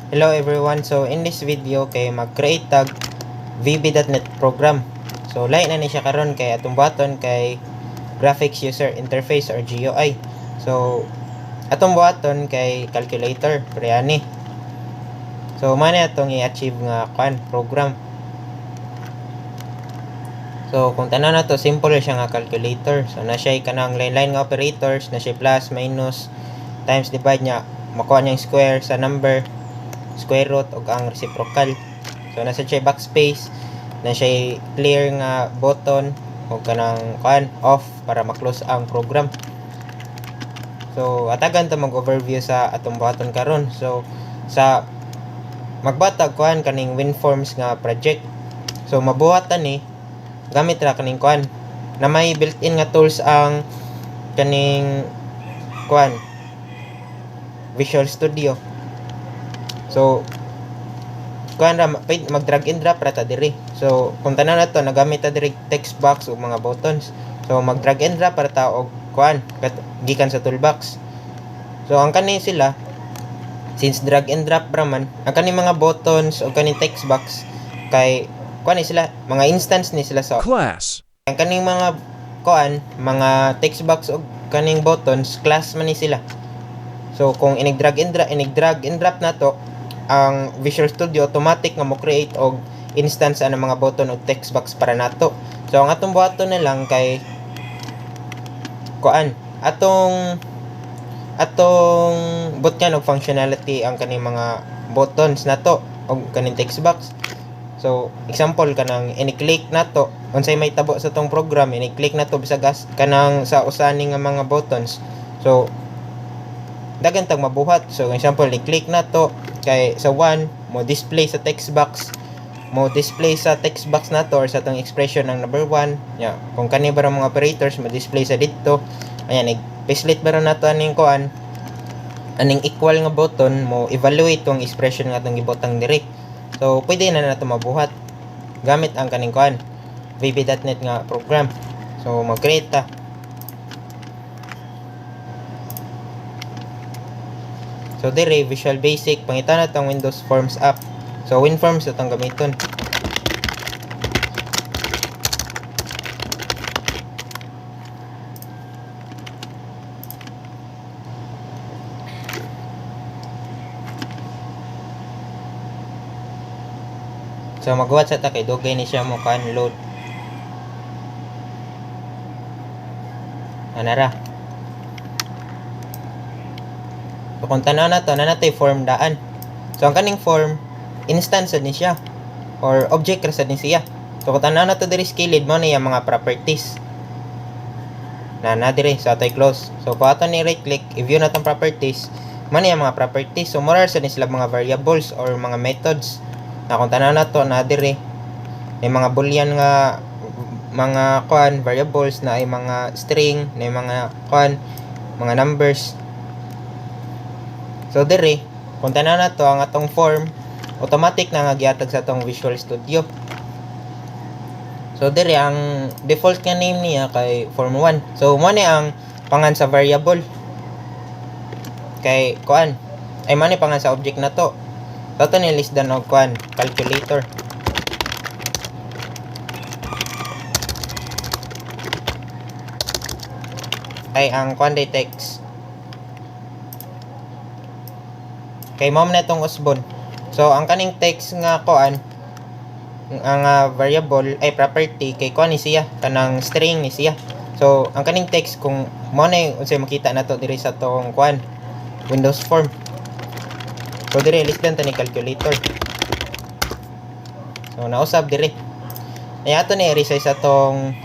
Hello everyone, so in this video kay mag-create tag VB.NET program. So lain na ni siya karon kay atong buhaton kay Graphics User Interface or GUI. So atong buhaton kay calculator preyani. So man atong i-achieve nga program. So kung tanan na to, simple siya nga calculator. So na siya kanang line nga operators, na siya plus, minus, times, divide nya, makuha niya yung square sa number, square root ug ang reciprocal. So nasa siya backspace, na siya clear nga button ug kanang off para ma-close ang program. So atagan ta mag-overview sa atong buhaton karon. So sa magbatag kaning WinForms nga project. So mabuhatan ni gamit ra kaning na may built-in nga tools ang kaning Visual Studio. So mag-drag and drop ra ta diri. So kung tanan na to nagamit ta diri text box ug mga buttons. So mag-drag and drop para ta og gikan sa toolbox. So ang kani sila, since drag and drop ra man, ang kani mga buttons o kani text box kay ni sila mga instance ni sila sa class. Ang kaning mga mga text box o kaning buttons class man ni sila. So kung inig-drag and drop na to, ang Visual Studio automatic nga mo create og instance ana mga button o text box para nato. So ang atong buhaton na lang kay atong butyan og functionality ang kaning mga buttons nato og kaning text box. So example kanang ini-click nato unsay may tabo sa tong program, ini-click nato bisag kanang sa usani nga mga buttons. So dagan tag mabuhat. So example ni-click nato kay sa 1 mo display sa text box, nato or sa tong expression ng number 1 nya. Kung kani ba mga operators mo display sa dito, ayan i-pastelet ba nato aning aning equal nga button mo evaluate tong expression nga tong gibutang diri. So pwede na nato mabuhat gamit ang kaning VB.NET nga program. So mag-create ta. So dire Visual Basic, pangita na tong Windows Forms app. So WinForms itong gamiton. So magawat sa ta kay dugay ni siya mo load. Anara. So kung tanan na to, natay form daan. So ang kaning form instance ni siya or object ra sad ni siya. So kung tanan na to diri scaled mo na yung mga properties. Na diri sa atay close. So kung ato ni right click, i-view na tong properties, man yung mga properties. So more sa ni sila mga variables or mga methods. Na kung tanan na to na diri may mga boolean nga mga variables na ay mga string, na ay mga mga numbers. So diri kung tanan na to ang atong form automatic na nga gihatag sa atong Visual Studio. So diri ang default nga name niya kay form 1. So mo ni ang pangan sa variable kay ay man ni pangan sa object na to. So ito ni list down og calculator. Ay ang day text kay mom na itong usbon. So ang kaning text nga ang variable ay property kay ni siya kanang string ni siya. So ang kaning text kung mo na unsay makita nato diri sa tong Windows form. So dire list down ta ni calculator. So nausab dire. Ay ato ni resize sa tong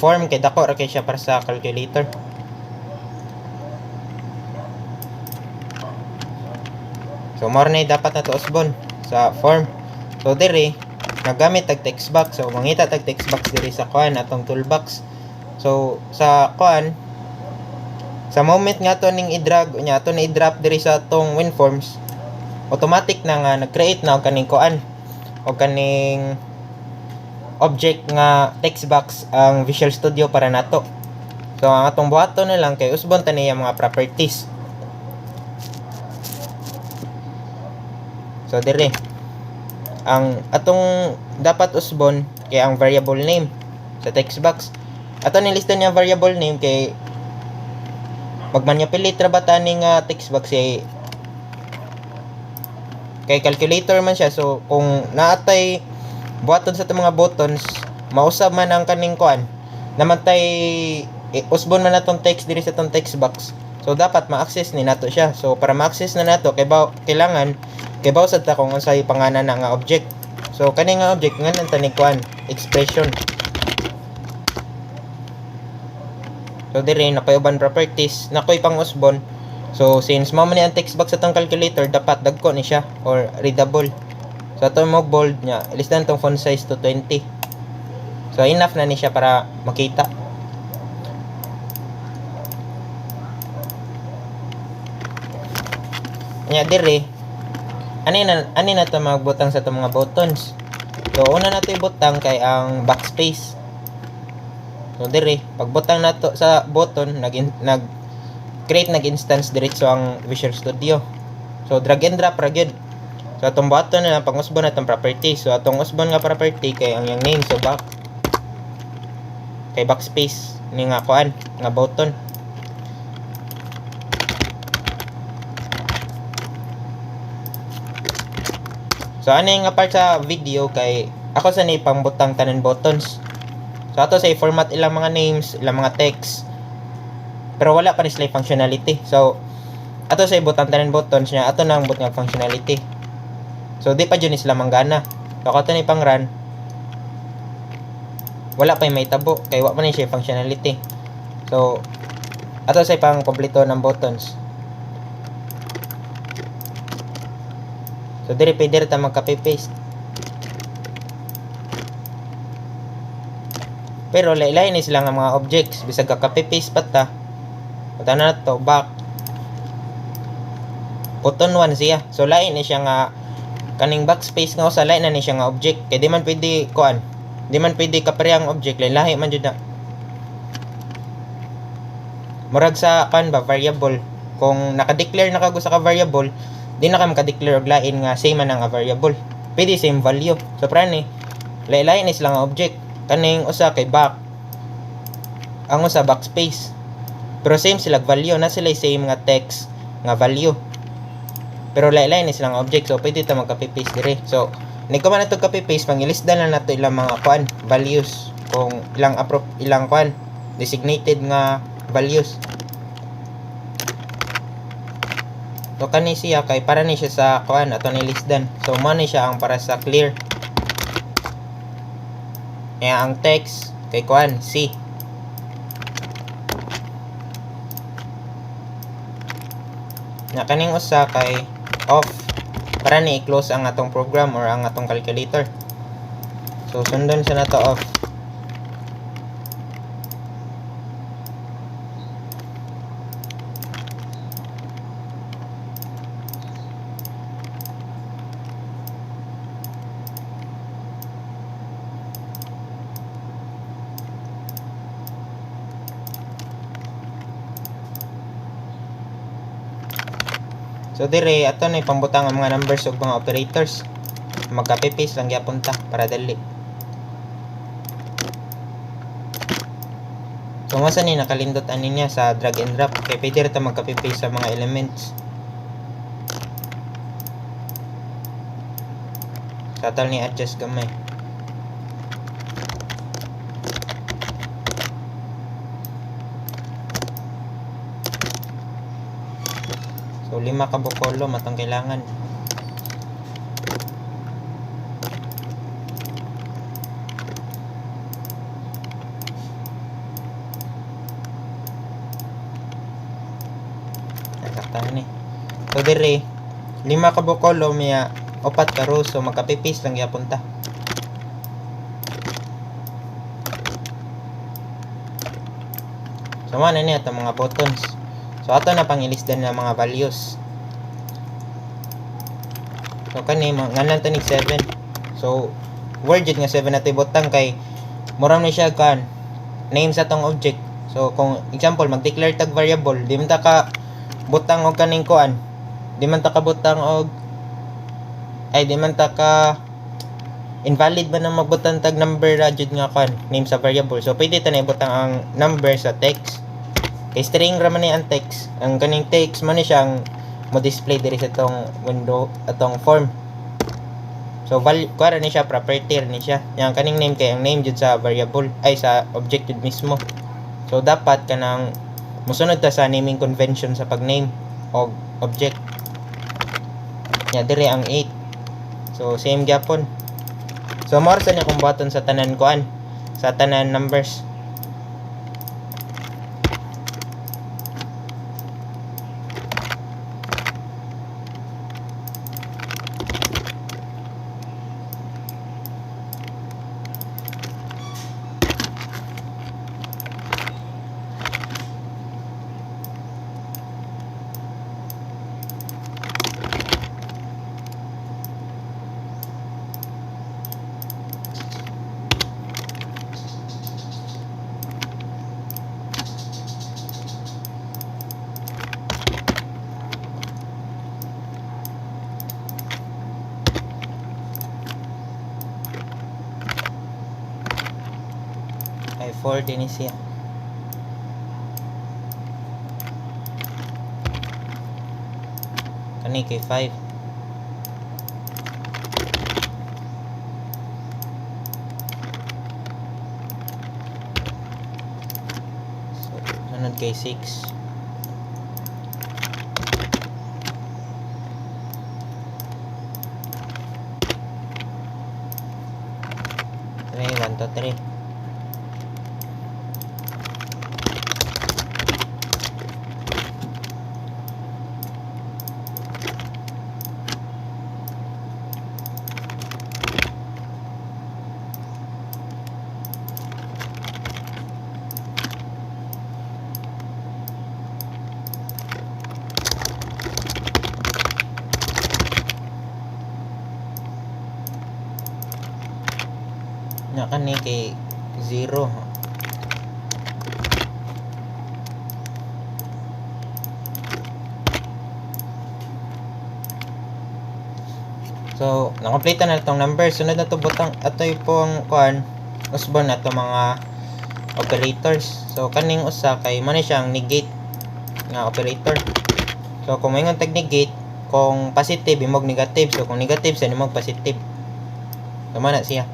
form kay dako ra kay siya para sa calculator. So more na dapat na to usbon sa form. So dire nagamit tag text box. So mangita tag text box diri sa atong toolbox. So sa sa moment nga to ning i-drag nya to na i-drop diri sa atong WinForms, automatic na nga nag-create na og kaning o kaning object nga text box ang Visual Studio para nato. So ang atong buhaton na lang kay usbon ta niya mga properties. So dire ang atong dapat usbon kay ang variable name sa text box. Ato nilistan niya variable name kay magmanipulate ra ba tani nga text box kay calculator man siya. So kung naatay buhaton sa itong mga buttons, mausab man ang kaning kuan namantay usbon man natong text diri sa itong text box. So dapat ma-access ni nato siya. So para ma-access na nato kailangan kay bawsad ta kung unsay pangalan na nga object. So kani nga object nga tani kuan expression. So dire napayuban properties nakoy pang usbon. So since mao man ni ang text box sa tong calculator, dapat dagko ni siya or readable. So ato mo bold nya, ilistan tong font size to 20. So enough na ni siya para makita. Nya dire ani na to magbutang sa itong mga buttons. So una nato ibutang kay ang backspace. So dire pagbutang nato sa button create instance diretso ang Visual Studio. So drag and drop ra gyud. So atong button na pang-usbon natong property. So atong usbon nga property kay ang yang name, so kay backspace ni nga kuan nga button. So ano nga part sa video kay ako sa pang butang tanan buttons. So ato sa format ilang mga names, ilang mga text. Pero wala pa ni sila functionality. So ato sa butang tanan buttons niya, ato nang but nga functionality. So di pa dyan sila manggana. So ato ni pang run, wala pa may tabo kay wala pa ni siya functionality. So ato sa pang kompleto ng buttons. So dire pwede ta magka-copy paste. Pero lain-lain ni sila nga mga objects bisag ka-copy paste pa ta. Punta na to back. Button 1 siya. So lain ni siya nga kaning backspace nga usa lain na ni siya nga object. Kay di man pwede kuan. Di man pwede kaparehang object, lahi man jud na. Murag sa kan ba variable. Kung naka-declare na kago sa ka variable, di na ka maka-declare og lain nga same man nga variable. Pwede same value. So prani lain-lain ni sila nga object. Kaning usa kay back, ang usa backspace. Pero same sila value, na sila same nga text nga value. Pero lain-lain ni sila nga object. So pwede ta magka-copy paste dire. So niko man nato copy paste, pangilisdan na nato ilang mga kuan values, kung ilang kuan designated nga values. So kani siya kay para ni siya sa kuan ato ni lisdan. So mo ni siya ang para sa clear. Kaya ang text kay kuan C. Na kaning usa kay off para ni i-close ang atong program or ang atong calculator. So sundon sa nato off. So dire ato na ipambutang ang mga numbers ug mga operators. Magka-copy paste lang gyapon ta para dali. So masa ni nakalindot ani niya sa drag and drop kay pwede ra ta magka-copy paste sa mga elements. Tatal ni adjust gamay. So 5 ka bokolo matong kailangan. Nakakta ni. So dire 5 ka bokolo miya 4 ka row, so magka-paste lang gyapon ta. So man ni ato mga buttons. So ato na pangilisdan ng mga values. So kani ngalan tanig 7. So word jud nga 7 nato ibutang kay mura ni siya kan name sa tong object. So kung example mag-declare tag variable, di man ta ka butang og kaning kuan. Di man ta ka butang og ay di man ta ka invalid ba nang magbutang tag number ra jud nga kan name sa variable. So pwede ta na ibutang ang number sa text. Kay string ra man ni ang text. Ang kaning text man ni siyang mo display diri sa tong window atong form. So kuara ni siya property ni siya. Yang kaning name kay ang name jud sa variable ay sa object jud mismo. So dapat kanang mosunod ta sa naming convention sa pag-name og object. Nya diri ang 8. So same gyapon. So more sa niya kung button sa tanan kuan, sa tanan numbers. Ay 4 din siya. Kani kay 5. So sunod kay 6. Three, 1 to 3. Na kani kay 0. So na-complete na itong number. Sunod na to butang atoy pong kuan usbon na to mga operators. So kaning usa kay man siyang negate nga operator. So kung may tag negate, kung positive imong negative, so kung negative sa imong positive. So man na siya.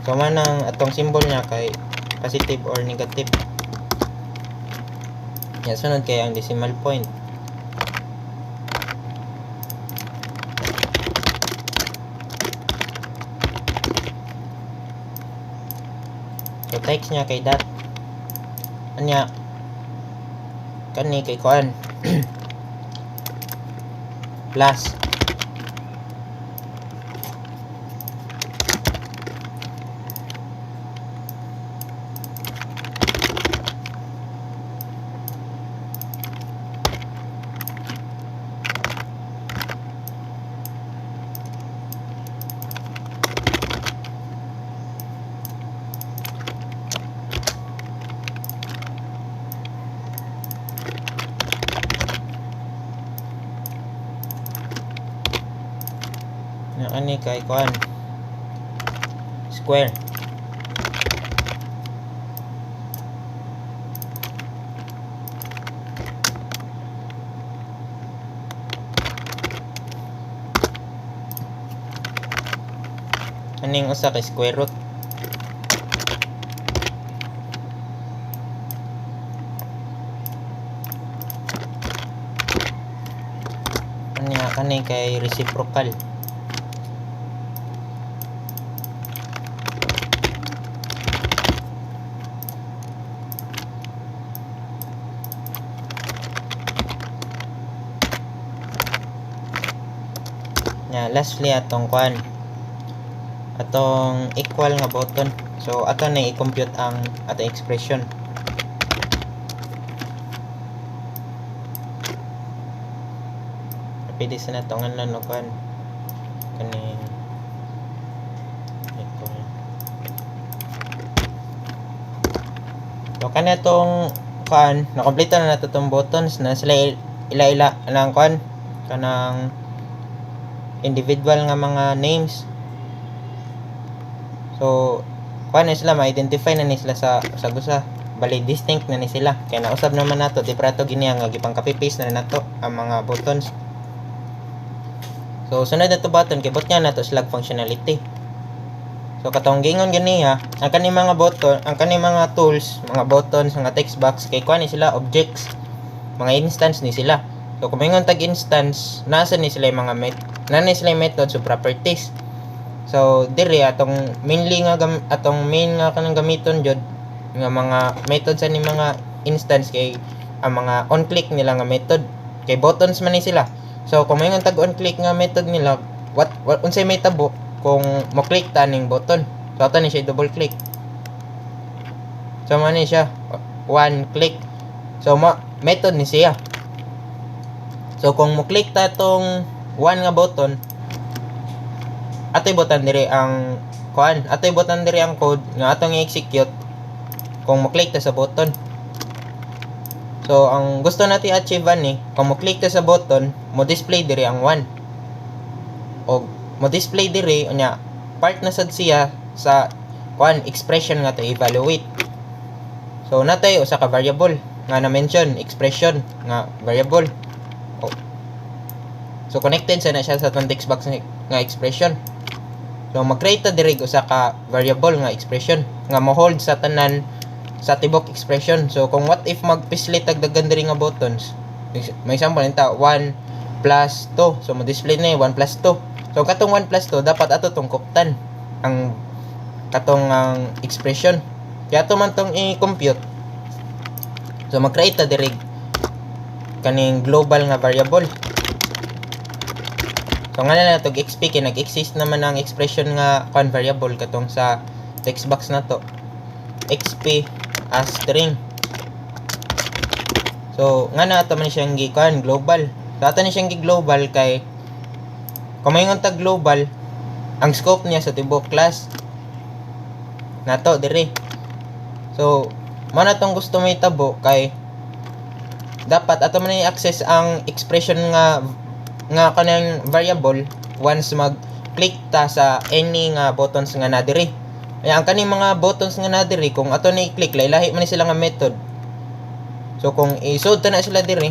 So man ang atong symbol niya kay positive or negative. Yan sunod kay ang decimal point. So text niya kay dot. Anya kani kay kuan plus. Ani kay kuan square. Aning usa kay square root. Kani kay reciprocal. Lastly atong kuan atong equal nga button. So ato na i-compute ang atong expression. Pwede sa natong ano kuan kaning equal. So kanatong kuan na-complete na nato tong buttons na sila ila-ila ang kuan kanang individual nga mga names. So kuan na sila, ma-identify na ni sila sa gusa, bali distinct na ni sila, kaya nausab naman nato di prato giniya nga gipang copy paste na nato ang mga buttons. So sunod na to button kay bot nga nato sila functionality. So katong gingon ganiya, ang kani mga button, ang kani mga tools, mga buttons, mga text box kay kuan ni sila objects, mga instance ni sila. So kung mayroon tag instance, nasa ni sila yung mga nasa sila yung methods o properties. So dire atong mainly nga atong main nga kanang gamiton jud nga mga methods ani mga instance kay ang mga on click nila nga method kay buttons man ni sila. So kung mayroon tag on click nga method nila, what unsay may tabo kung mo click taning button. So ato ni siya double click. So man ni siya one click. So method ni siya. So kung mo click ta tong one nga button, atoy button dire ang kuan, atoy button dire ang code nga atong i-execute kung mo click ta sa button. So ang gusto natin achieve ani, kung mo click ta sa button, mo display dire ang 1. O mo display dire unya part na sad siya sa kuan expression nga to evaluate. So natay usa ka variable nga na mention expression nga variable. So connected sa na siya sa text box nga expression. So mag-create ta diri usa ka variable nga expression nga mo-hold sa tanan sa tibok expression. So kung what if magpislit tag daghan diri nga buttons. May example nita 1 plus 2. So mo-display na 1 plus 2. So katong 1 plus 2 dapat ato tong kuptan ang katong ang expression. Kaya ato man tong i-compute. So mag-create ta diri kaning global nga variable. So nga na natog XP kay nag-exist naman ang expression nga one variable katong sa text box na to. XP as string. So nga na ato man siyang gi-kuan global. So ato ni siyang gi-global kay kung mayingon tag global, ang scope niya sa tibok class nato dire. So man atong gusto may tabo kay dapat ato man i-access ang expression nga kanang variable once mag-click ta sa any nga buttons nga na diri. Ay ang kaning mga buttons nga na diri kung ato na i-click lahi man sila nga method. So kung isud ta na sila diri,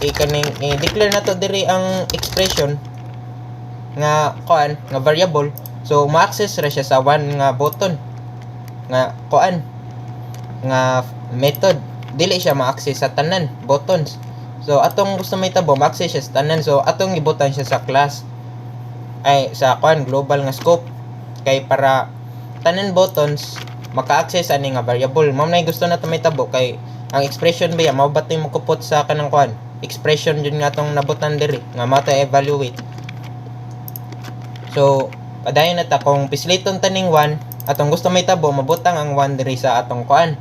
i-declare na to diri ang expression nga kuan nga variable. So ma-access ra siya sa one nga button nga kuan nga method. Dili siya ma-access sa tanan buttons. So atong gusto may tabo ma-access siya sa tanan. So atong gibutan siya sa class ay sa kuan global nga scope kay para tanan buttons maka-access ani nga variable. Mao nay gusto nato may tabo kay ang expression ba mao ba mo kupot sa kanang kuan expression jud nga atong nabutan diri nga mata evaluate. So padayon na ta kung pisliton taning 1 atong gusto may tabo mabutang ang 1 diri sa atong kuan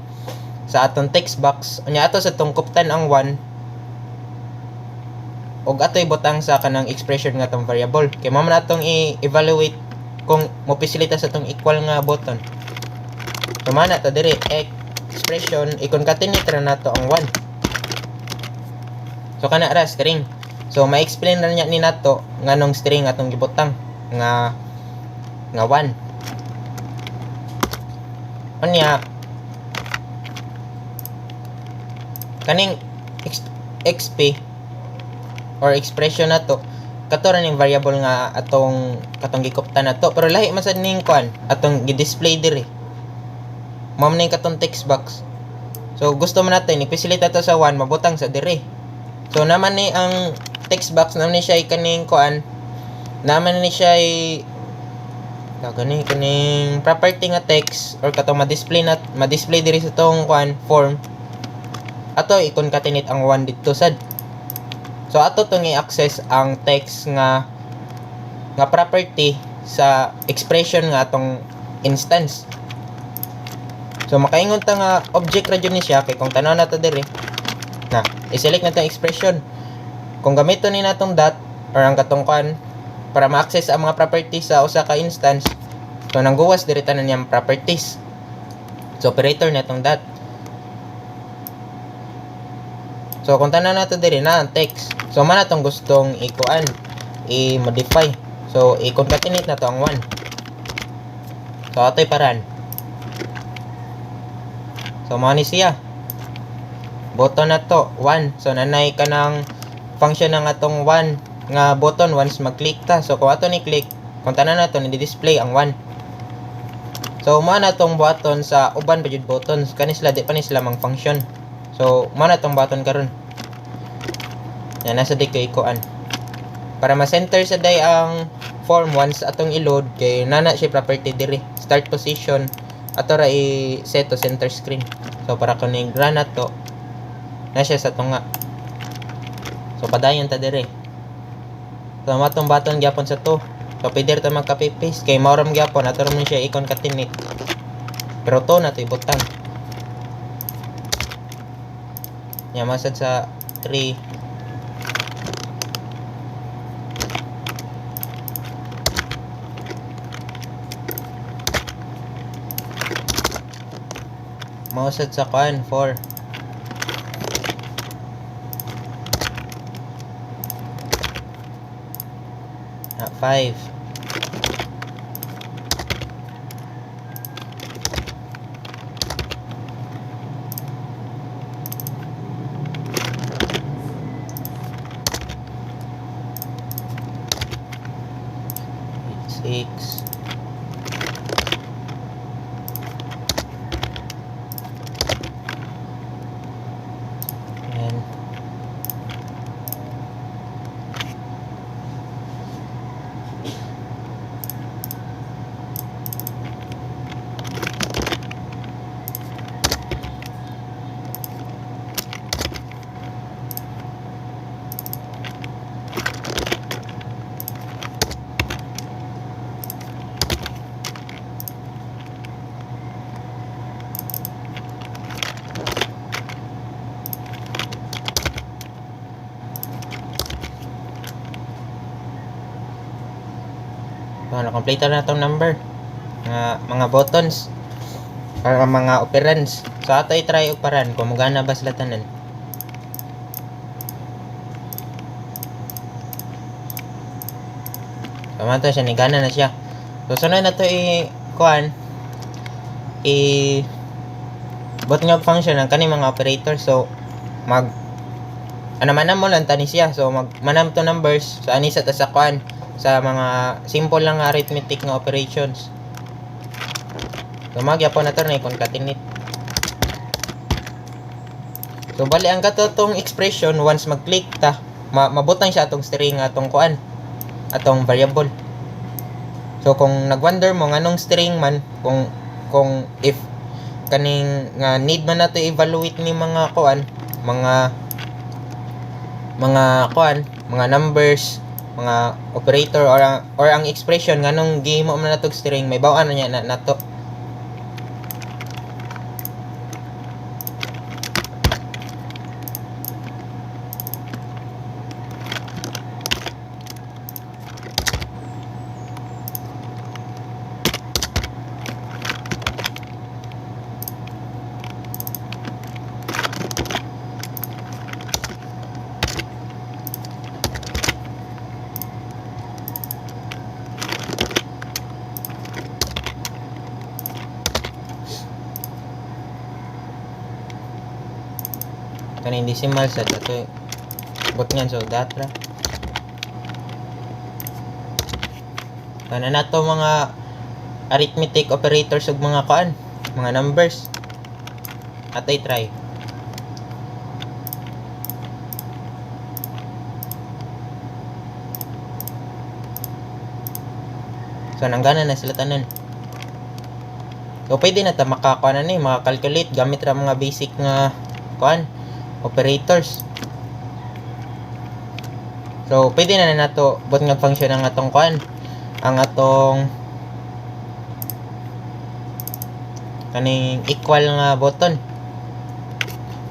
sa atong text box unya ato sa tungkuptan ang 1 og atoy butang sa kanang expression nga tong variable kay mao man atong i-evaluate kung mopisilita sa tong equal nga button. So man ta dire expression i-concatenate ra nato ang 1. So kana ra string. So ma-explain ra niya ni nato nganong string atong gibutang nga 1. Unya kaning XP or expression na to kato ra ning variable nga atong katong gikuptan nato pero lahi man sad ning kuan atong gi-display diri. Mao man ning katong text box. So gusto man natin ipisilita to sa 1 mabutang sa diri. So naman ni ang text box naman ni siya kaning kuan naman ni siya kaning property nga text or katong ma-display diri sa tong kuan form. Ato i-concatenate ang 1 dito sad. So ato tong i-access ang text nga property sa expression nga atong instance. So makaingon ta nga object ra jud ni siya kay kung tanaw nato diri na i-select nato ang expression. Kung gamiton ni natong dot or ang katong kuan para ma-access ang mga properties sa usa ka instance. So nangguwas diri tanan niyang properties. So operator natong dot. So kung tanan nato diri na ang text. So man atong gustong ikuan i-modify. So i-concatenate na to ang 1. So ato'y paran. So mao ni siya. Button na to 1. So nanay ka ng function ng atong 1 nga button once mag-click ta. So kung ato ni click, kung tanan na to ni-display ang 1. So mao na tong button sa uban pa jud buttons kani sila di pa ni sila mang function. So mao na tong button karon. Yan nasa di kay ikuan. Para ma-center sa day ang form once atong i-load kay nana siya property diri. Start position ato ra i-set to center screen. So para kuning run na to na siya sa tunga. So padayon ta diri. So matong button gyapon sa to. So pwede ta magka-paste kay mauram gyapon ato ra man siya i-concatenate. Pero to na to ibutang. Nya masad sa 3 mausad sa kan 4 5 6 na-complete na itong number mga buttons para mga operands. So ato i-try uparan kung magana ba sila tanan. So mato siya nigana na siya. So sunod na to i-kuan bot nga function ng kaning mga operator. So manam mo lang tani siya. So manam to numbers so ani sa ta sa kuan sa mga simple lang arithmetic nga operations. So magyapon na to na i-concatenate. So bali ang katotong expression once mag-click ta mabutang siya atong string atong kuan atong variable. So kung nagwonder mo nganong string man kung if kaning nga need man nato evaluate ni mga kuan mga numbers, mga operator or ang expression nganong gihimo man natong string may bawaan na niya nato. Kaning decimal sa dato bot ngan so datra kana nato mga arithmetic operators ug mga kuan mga numbers atay try. So nanggana na sila tanan. So pwede na ta makakuha na ni maka-calculate gamit ra mga basic nga kuan operators. So pwede na nato bot nga function ang atong kuan ang atong kaning equal nga button.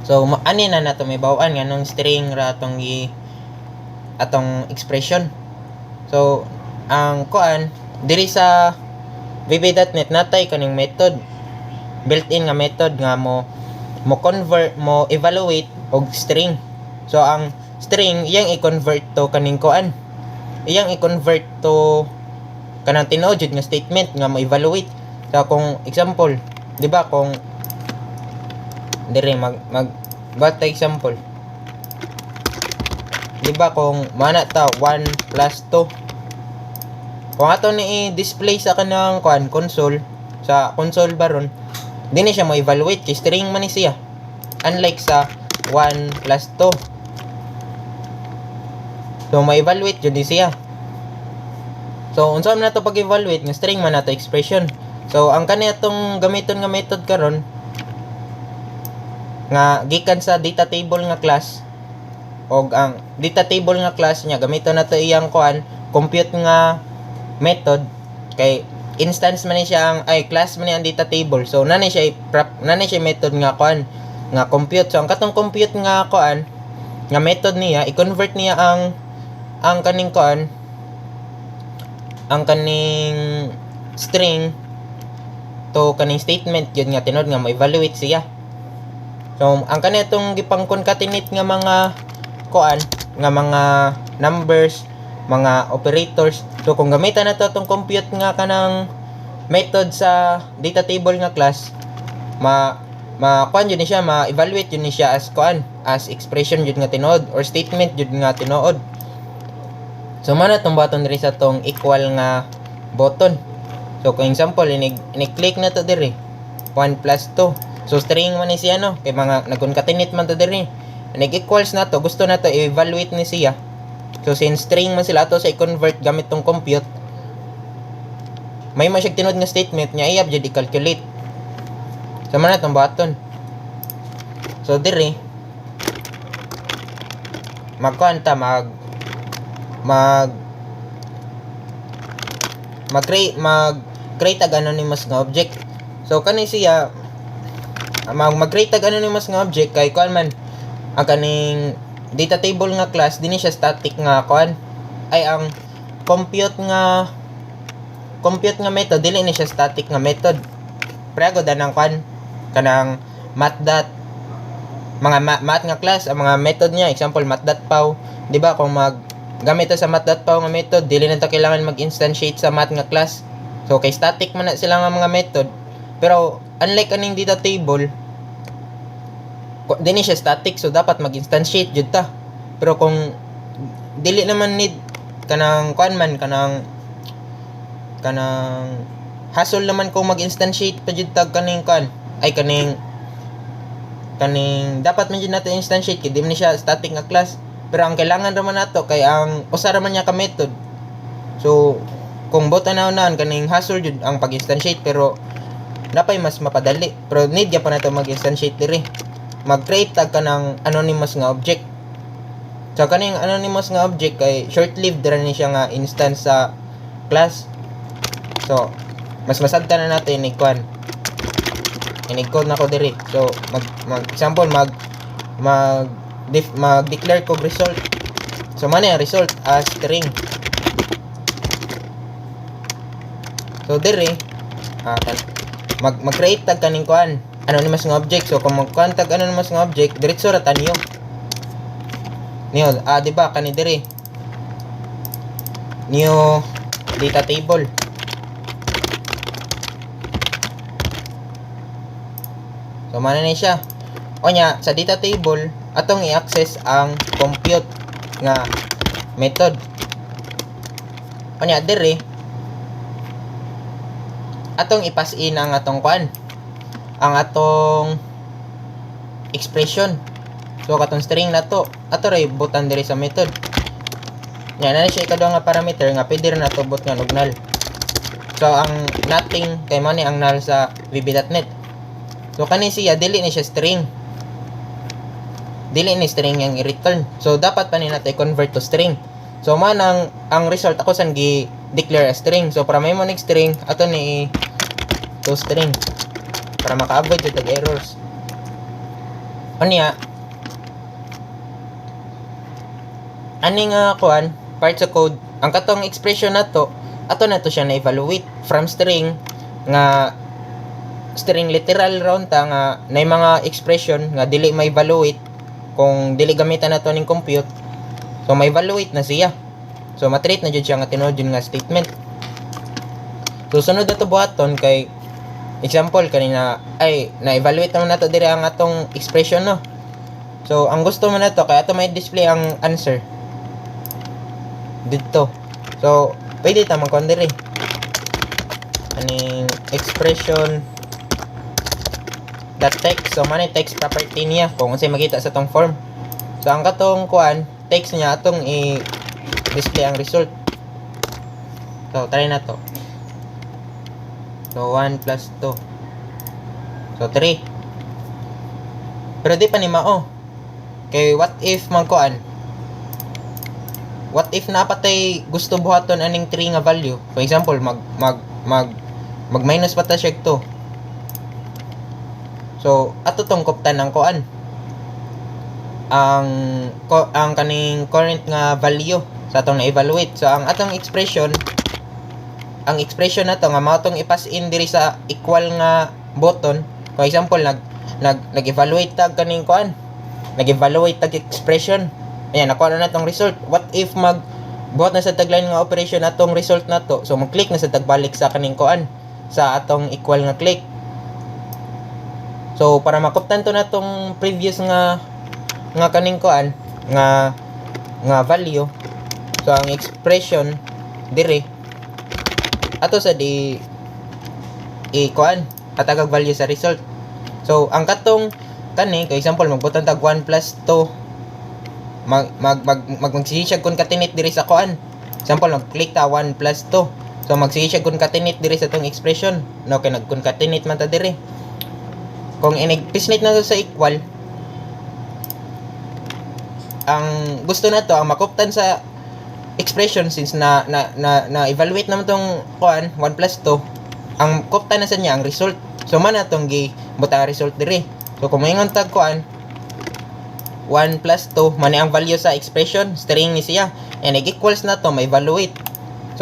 So ani na nato may bawaan nganong string ra atong atong expression. So ang kuan diri sa VB.NET natay kaning method built-in nga method nga mo convert mo evaluate og string. So ang string iyang i-convert to kaning kuan iyang i-convert to kanang tinuod jud nga statement nga mo-evaluate. So kung example, di ba kung dire bata example. Di ba kung mana ta 1 plus 2. Kung ato ni i-display sa kanang console, sa console baron, di na siya mo-evaluate kay string man ni siya. Unlike sa 1 plus 2. So ma-evaluate jud ni siya. So unsa man nato pag-evaluate nga string man nato expression. So ang kanitong gamiton nga method karon nga gikan sa data table nga class, og ang data table nga class niya gamiton nato iyang compute nga method kay instance man ni siya ang class man ni ang data table. So nanay siya method nga nga compute. So ang katong compute nga nga method niya i-convert niya ang kaning ang kaning string to kaning statement yun nga tinod nga ma-evaluate siya. So ang kanitong gipang-concatenate nga mga nga mga numbers, mga operators. So kung gamitan nato tong compute nga kanang method sa data table nga class, yun ni siya, ma-evaluate yun ni siya as expression yun nga tinuod or statement yun nga tinuod. So mana tong button diri sa tong equal nga button. So kung example ini-click na to diri 1 plus 2. So string man ni siya no, kay mga nag-concatenate man to diri. Nag-equals na to, gusto na to i-evaluate ni siya. So since string man sila to sa i-convert gamit tong compute, may siya tinod nga statement nya iyab jud i-calculate. So man tong button. So diri mag-create ag anonymous nga object. So kani siya mag-create ag anonymous nga object kay man ang kaning data table nga class dinhi siya static nga ang compute nga method dili ni siya static nga method. Prego danang kanang math mga math nga class ang mga method niya, example math.pow, di ba kung gamit sa math.pow nga method dili na ta kailangan mag-instantiate sa math nga class. So kay static man na sila nga mga method. Pero unlike kaning data table, dini siya static, so dapat mag-instantiate jud ta. Pero kung dili naman need kanang kanang hassle naman kung mag-instantiate pa jud tag kaning kaning dapat man jud nato instantiate kay di man siya static nga class. Pero ang kailangan raman nato kay ang usa raman niya ka method. So kung both anawnan kaning hassle jud ang pag-instantiate, pero napay mas mapadali. Pero need ya pa nato mag-instantiate diri. Mag-create tag kanang anonymous nga object. So kaning anonymous nga object kay short-lived ra ni siya nga instance sa class. So mas masabtan na nato ini-code na ko diri. So example mag-declare ko result. So man yung result as string. So diri mag-create tag kaning anonymous nga object. So kung mag-contact anonymous nga object, diretso ra tanyo. Niyo, di ba kani diri? New data table. So mana ni siya. O nya sa data table atong i-access ang compute nga method. O nya diri atong i-pass in ang atong ang atong expression. So katong string na to ato ray butan diri sa method. Nya na siya ikaduha nga parameter nga pwede ra nato bot nga null. So ang nothing kay mo ni ang null sa vb.net. So kani siya dili ni siya string. Dili ni string yang i-return. So dapat pa ni nato i-convert to string. So man ang result ako san gi-declare as string. So para may mo ning string ato ni to string para maka-avoid yung errors. Anya ani nga part sa code ang katong expression nato ato na to siya na evaluate from string nga string literal round ta nga nay mga expression nga dili ma-evaluate kung dili gamitan nato ning compute. So ma-evaluate na siya. So matreat na jud siya nga tinuod yun nga statement. So sunod na to buhaton kay example kanina ay na-evaluate naman nato dire ang atong expression no. So ang gusto man nato kay ato may display ang answer dito. So pwede ta man dire aning expression dot text. So man text property niya kung unsay makita sa tong form. So ang katong kuan text niya atong i-display ang result. So try na to. So 1 plus 2. So 3. Pero di pa ni mao. Kay what if man kuan? What if napatay gusto buhaton aning 3 nga value? For example, mag minus pa ta siya 2. So ato tong kuptan ng kuan. Ang kaning current nga value sa atong na-evaluate. So ang atong expression na to nga mao tong i-pass in diri sa equal nga button. For example, nag-evaluate tag kaning kuan. Nag-evaluate tag expression. Ayan, nakuha na tong result. What if buhat na sa tagline nga operation atong result na to. So mag-click na sa tagbalik sa kaning kuan sa atong equal nga click. So para makuptan to na tong previous nga kaning kuan nga value. So ang expression dire ato sa di kuan katagag value sa result. So ang katong kani for example magbutang tag 1 plus 2 magsisiyag kun katinit diri sa kuan. Example mag-click ta 1 plus 2. So magsisiyag kun katinit diri sa tong expression. No kay nagkun katinit man ta diri. Kung inigpisnit na to sa equal, ang gusto na to ang makuptan sa expression since na evaluate naman tong kuan 1 plus 2 ang kuptan na sa niya ang result. So man atong gi buta result diri. So kung maingon tag kuan 1 plus 2 man ang value sa expression string ni siya and equals na to may evaluate.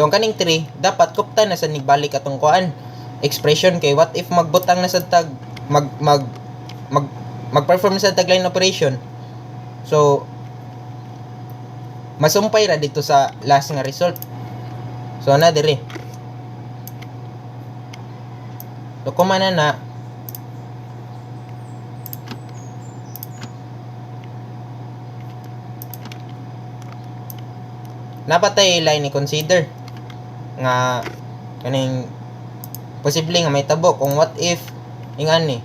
So ang kaning 3 dapat kuptan na sa nigbalik atong kuan expression kay what if magbutang na sa tag mag-perform sa tagline operation. So masumpay ra dito sa last nga result. So na dire. So kumana na napatay line ni consider nga kaning posible nga may tabo kung what if ingan ni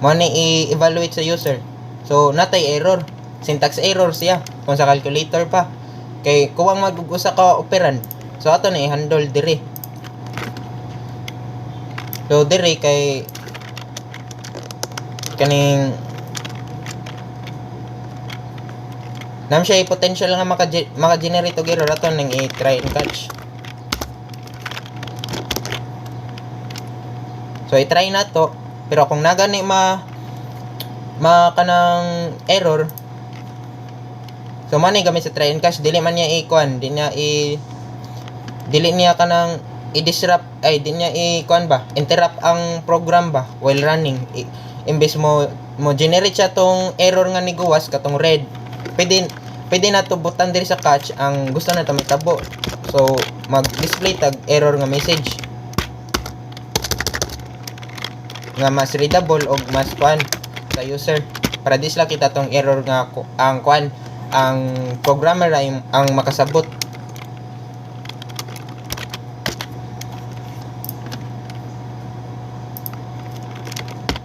mo ni i-evaluate sa user. So natay error, syntax error siya kung sa calculator pa kay kuwang mag-usa ka operand. So ato na i-handle dire. So dire kay kaning nam siya potential nga maka-generate og error ato nang i-try and catch. So i-try na to pero kung nagani kanang error. So man gamit sa try and catch dili man niya i-kuan, dili niya kanang i-disrupt di niya i-kuan ba, interrupt ang program ba while running. Imbes mo generate siya tong error nga niguwas katong red. Pwede na to butan diri sa catch ang gusto na to mitabo. So mag-display tag error nga message nga mas readable o mas kuan sa user para disla kita tong error nga ang kuan ang programmer ay ang makasabot.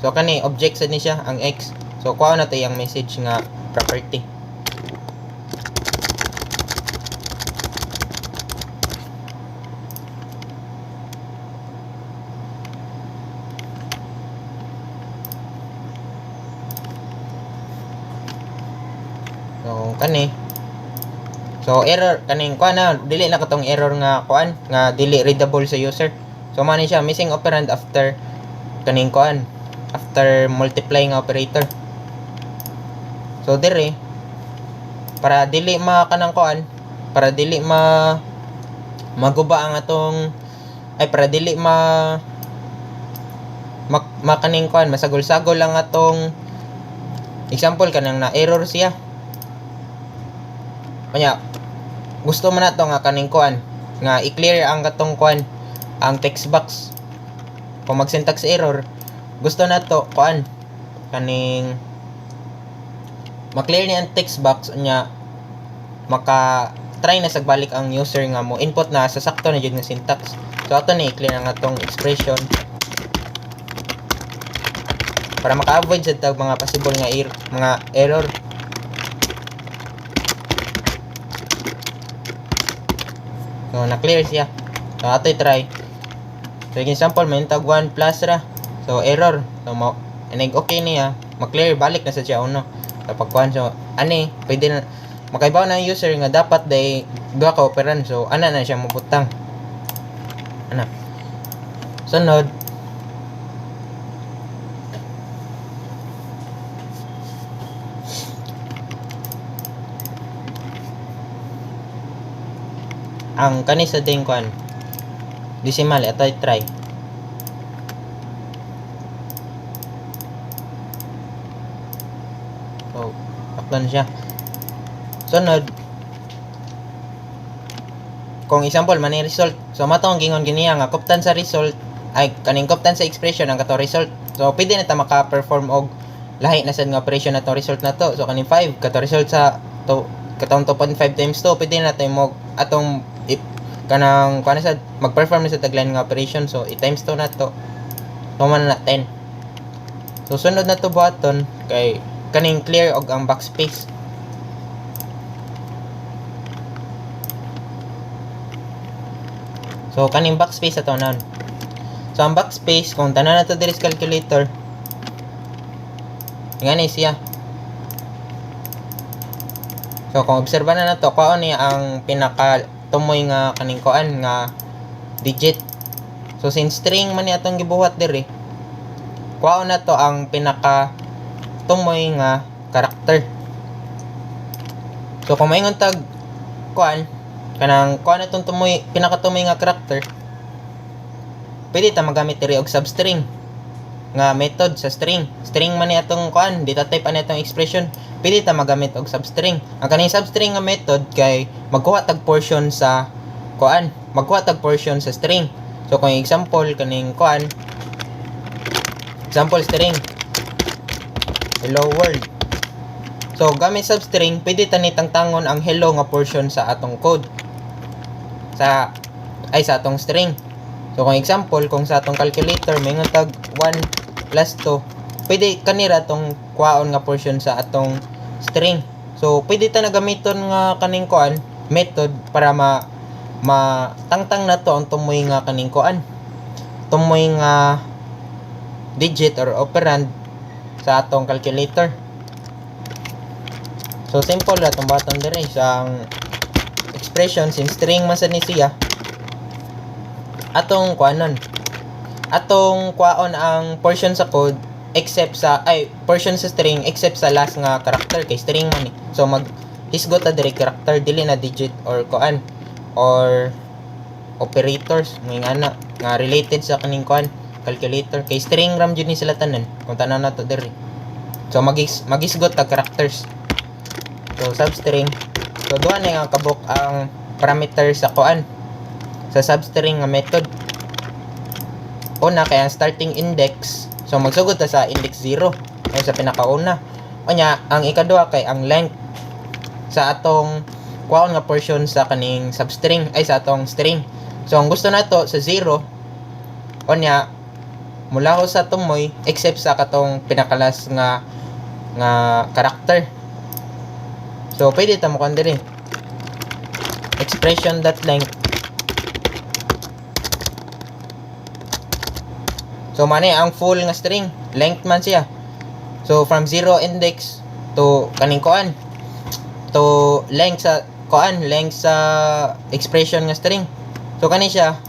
So kani object sad ni siya ang x. So kuha na to yung message nga property. So kani so error kaning kuan na dili na katong error nga kuan nga dili readable sa user. So man siya missing operand after kaning kuan after multiplying operator. So dire para dili kanang kuan para dili maguba ang atong para dili kaning kuan masagol-sagol lang atong example kanang na error siya. Kanya gusto man nato nga kaning kuan nga i-clear ang katong kuan ang text box. Kung mag syntax error, gusto nato kuan kaning ma-clear ni ang text box nya maka try na sagbalik ang user nga mo input na sa sakto na jud nga syntax. So ato ni i-clear ang atong expression para maka-avoid sa tag mga possible nga mga error. So na-clear siya. So ato i-try. So example may tag 1 plus ra. So error. So mo inig okay niya, ma-clear balik na sa siya uno. Kapag kuan so ani pwede na makaibaw na ang user nga dapat day duha ka operan. So ana na siya mabutang. Ana. Sunod. Ang kani sa ding kuan decimal ato i-try. So akton siya. Sunod kung example man ni result, so matong gingon giniya nga kuptan sa result ay kaning kuptan sa expression ang kato result. So pwede na ta maka-perform og lahi na sad nga operation na to result na to. So kaning 5 kato result sa to katong 2.5 times 2 pwede na tayo mo atong kanang kuan sa mag-perform na sa tagline nga operation. So i-times 2 na to. Tuman na 10. So sunod na to button kay kaning clear og ang backspace. So kaning backspace ato nan. So ang backspace kung tanan nato diri sa calculator ngani siya. So kung obserbahan na nato kuan ni ang pinaka tumoy nga kaning kuan nga digit. So since string man ni atong gibuhat diri, kuan na to ang pinaka tumoy nga karakter. So kung maingon tag kuan kanang kuan atong tumoy pinaka tumoy nga karakter, pwede ta magamit diri og substring nga method sa string. String man ni atong kuan, data type ani atong expression, pwede ta magamit og substring. Ang kaning substring nga method kay magkuha tag portion sa kuan, magkuha tag portion sa string. So kung example kaning kuan, example string hello world. So gamit substring pwede ta ni tangtangon ang hello nga portion sa atong code sa atong string. So kung example kung sa atong calculator may nga tag 1 plus 2, pwede kanira tong kuhaon nga portion sa atong string. So pwede ta na gamiton nga kaning kuan method para matangtang na to ang tumoy nga kaning kuan, tumoy nga digit or operand sa atong calculator. So simple ra tong button dire sa expression since string man sad ni siya. Atong kuanon, atong kuhaon ang portion sa code except sa portion sa string except sa last nga character kay string man ni. So mag hisgot ta dire character dili na digit or kuan or operators mga nga related sa kaning kuan calculator kay string ram jud ni sila tanan kung tanan nato dire. So magisgot ta characters. So substring, so duha na nga kabuk ang parameter sa kuan sa substring nga method. Una kay ang starting index, so magsugod ta sa index 0 ay sa pinakauna. Unya ang ikaduha kay ang length sa atong kuhaon nga portion sa kaning substring sa atong string. So ang gusto nato sa 0 unya mula ko sa tumoy except sa katong pinakalas nga character. So pwede ta mo kan diri expression.length. So mani ang full nga string length man siya. So from 0 index to kaning kuan to length sa kuan, length sa expression nga string. So kani siya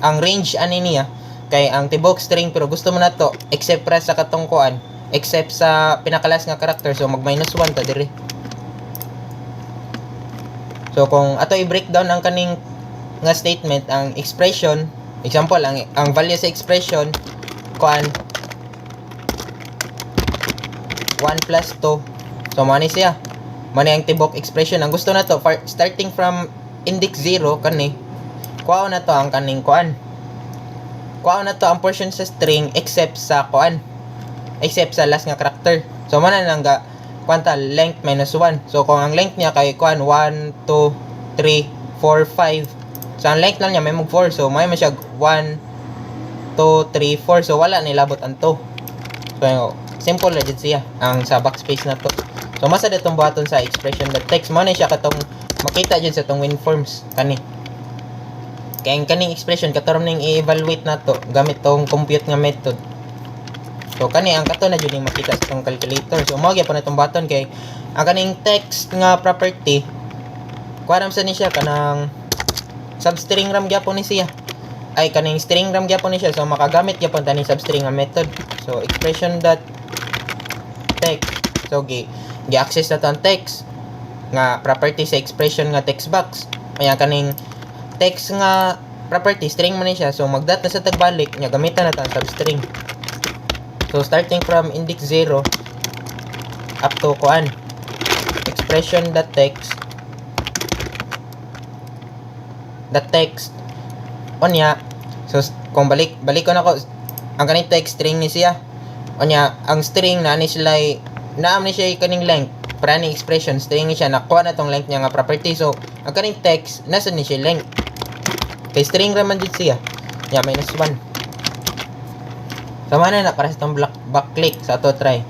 ang range ani niya kay ang tibok string pero gusto mo na to except para sa katong kuan, except sa pinakalas nga character. So mag -1 ta diri. So kung ato i-breakdown ang kaning nga statement, ang expression, example ang value sa expression kuan 1 plus 2. So mani siya Mani ang tibok expression. Ang gusto na to, starting from index 0, kani, kuha na to ang kaning kuan. Kuha na to ang portion sa string except sa kuan. Except sa last nga character. So, mana nang ga, kwanta, length minus 1. So, kung ang length niya kay kuan, 1, 2, 3, 4, 5. So, ang length lang niya, may mag 4. So, may siya 1, 2, 3, 4. So, wala nilabot ang 2. So, simple legit siya. Ang sa backspace na to. So, masa ditong buhaton sa expression.text. Mo na siya katong makita dyan sa itong WinForms. Kani. Kaya ang kaning expression, kataram nang i-evaluate na to gamit tong compute nga method. So, kani ang kato na dyan yung makita sa itong calculator. So, magya pa na itong button kay ang kaning text nga property, kuwaram sa ni siya kanang substring ram gyapon ni siya. Ay, kaning string ram gyapon ni siya. So, makagamit gyapon tani substring nga method. So, expression.text. So, gi-access na to ang text nga property sa expression nga text box. Ayan, kaning text nga property, string man ni siya. So, magdat na sa tagbalik, nya gamitan na to ang substring. So, starting from index 0 up to kuan, expression.text onya. So, kung balik ko na ko ang kaning text string ni siya. Onya, ang string na ni sila naam ni siya kaning length para ni expression string ni siya, nakuha na tong length niya nga property. So, ang kaning text nasa ni siya length kay string raman jud siya. Yeah, minus 1. Sama na para sa itong back click sa ato try.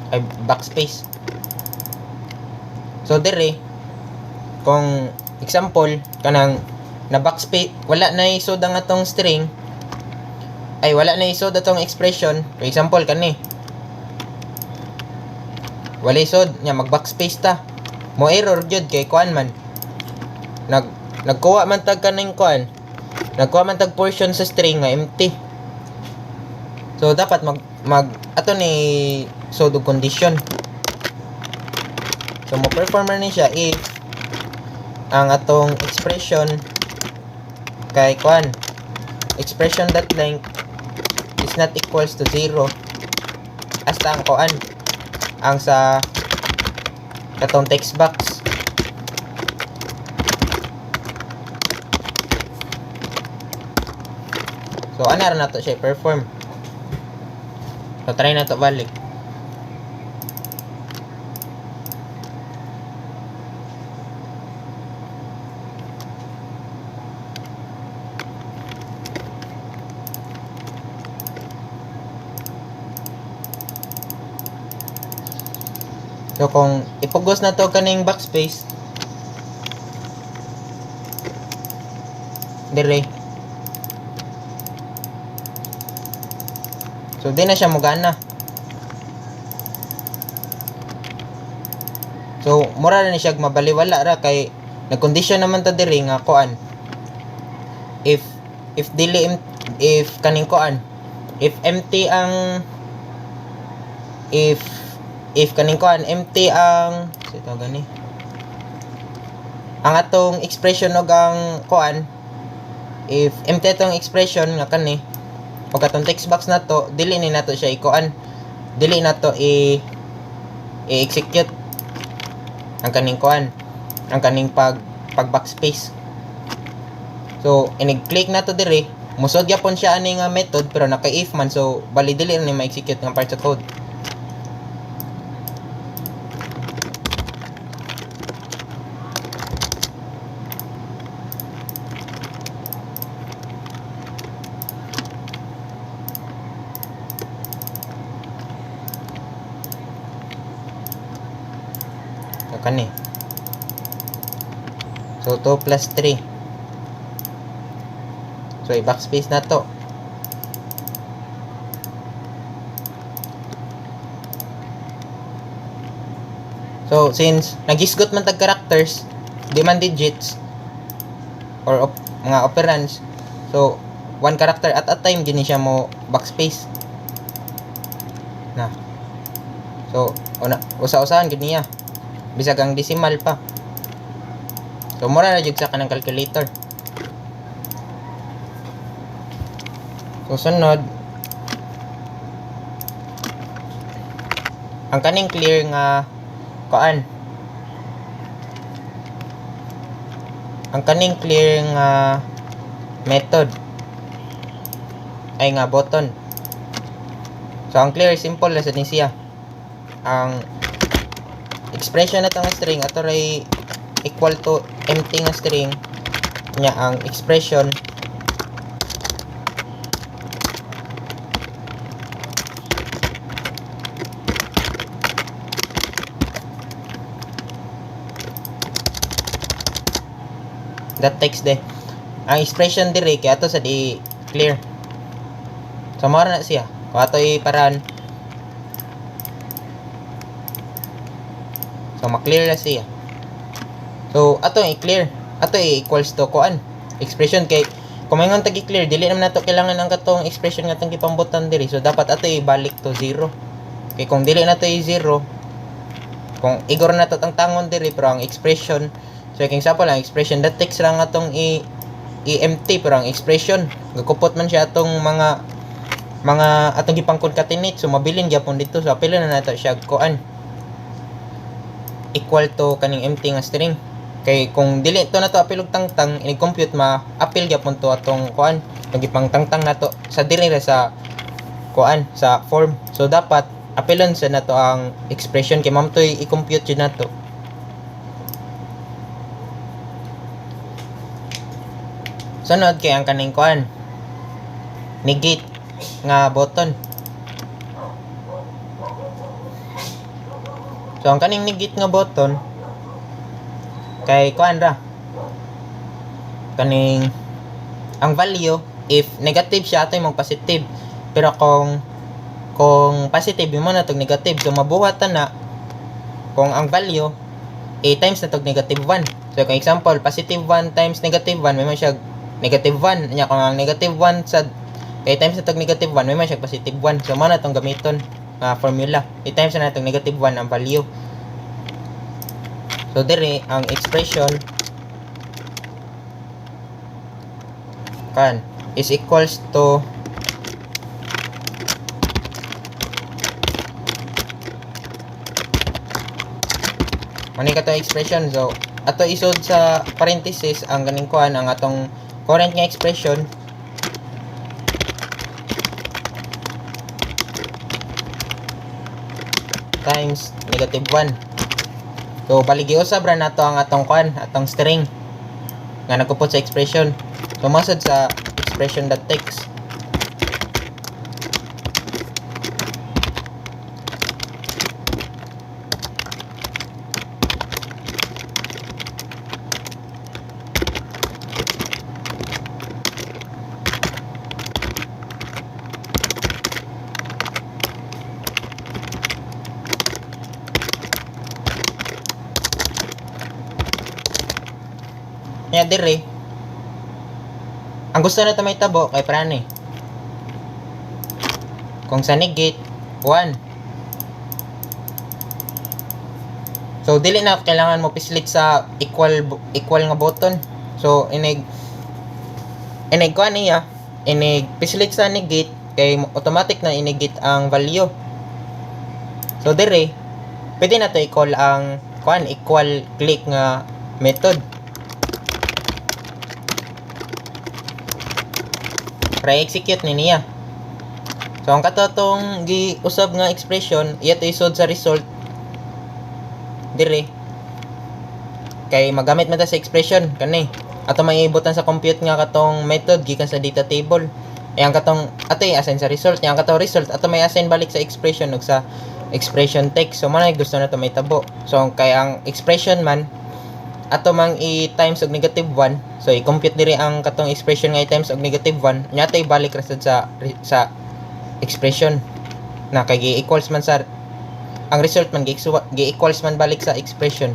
Ay, backspace. So, dire, kung example, kanang na backspace, wala na isod ang atong string, ay wala na isod atong expression. For example, kani, wala isod, nya mag backspace ta. Mo error jud kay kuan man. Nagkuha man tag kaning kuan. Nagkuha man tag portion sa string nga empty. So dapat ato ni sod og condition. So mo performer ni siya if ang atong expression kay kuan expression.length is not equals to 0 hasta ang kuan ang sa katong text box. So, ana na to siya perform. So, try na to balik. So, kung ipugos na to kaning backspace, dire. So, di na siya mugana. So, mura na siya mabaliwala ra kay nag-condition naman ta diri nga kuan. If kaning kuan, if empty ang if kaning kuan empty ang ito gani. Ang atong expression og ang kuan, if empty atong expression nga kani o katong text box na to, dili ni nato siya ikuan, dili nato i-execute ang kaning kuan, ang kaning pag backspace. So inig-click na to dire, musod gyapon siya ani nga method pero naka-if man, so bali dili ni ma-execute nga part sa code. Kani. So 2 plus 3. So i-backspace na to. So since nagisgot man tag characters, di man digits or mga operands. So one character at a time gini siya mo backspace. Na. So usa-usahan gid niya. Bisag ang decimal pa. So, mura na jud sa kanang calculator. So, sunod. ang kaning clear nga kuan, ang kaning clear nga method ay nga button. So ang clear simple na sa din siya. Ang expression na nga string ato ray equal to empty nga string nya ang expression that text de. Ang expression dire kay ato sa di clear. So mao na siya. Kung ato iparan. So ma-clear na siya. So ato i-clear. Ato equals to kuan. Expression kay kung mayngon tagi clear dili naman nato kailangan ang katong expression nga tong gipambutan diri. So dapat ato ibalik to 0. Kay kung dili nato i-0, kung igor na to tang tangon diri pero ang expression, so kung example ang expression that text lang atong i-empty pero ang expression gakupot man siya atong mga atong gipang-concatenate, so mabilin gyapon dito. So apil na nato siya kuan equal to kaning empty nga string. Kay kung dili to nato apil og tangtang ini-compute ma-apil gyapon to atong kuan kung gipang tangtang nato sa diri sa kuan sa form. So dapat apilon sa nato ang expression kay mamtoy i-compute jud nato. Sunod kay ang kaning kuan negate nga button. So ang kaning negate nga button kay kuan ra kaning ang value if negative siya ato imong positive, pero kung positive mo na tog negative, so mabuhatan na kung ang value a times na tog negative 1. So kung example positive 1 times negative 1 may man siya negative 1 nya. Kung ang negative 1 sa a times na tog negative 1 may man siya positive 1. So mao na tong gamiton nga formula, a times na tog negative 1 ang value. So dire ang expression kan is equals to mani ka to expression. So ato isod sa parenthesis ang ganing kuan ang atong current nga expression times negative 1. So baligi usab ra nato ang atong kuan, atong string nga nagkupot sa expression. So masad sa expression that text. Nya dire ang gusto na may tabo kay prane kung sa negate 1. So dili na kailangan mo pislit sa equal nga button. So inig kuan niya inig pislit sa negate kay automatic na inegate ang value. So dire pwede na to i-call ang kuan equal click nga method. Ra-execute ni niya. So ang katotong giusab nga expression iya to isod sa result dire kay magamit man ta sa expression kani ato maiibutan sa compute nga katong method gikan sa data table. Ang katong ato i-assign sa result, yang katong result ato may assign balik sa expression ug sa expression text. So man gusto na to may tabo. So kay ang expression man ato mang i-times og negative 1. So i-compute diri ang katong expression nga i-times og negative 1. Nya tay balik ra sa expression na kay gi-equals man sa ang result man gi-equals man balik sa expression.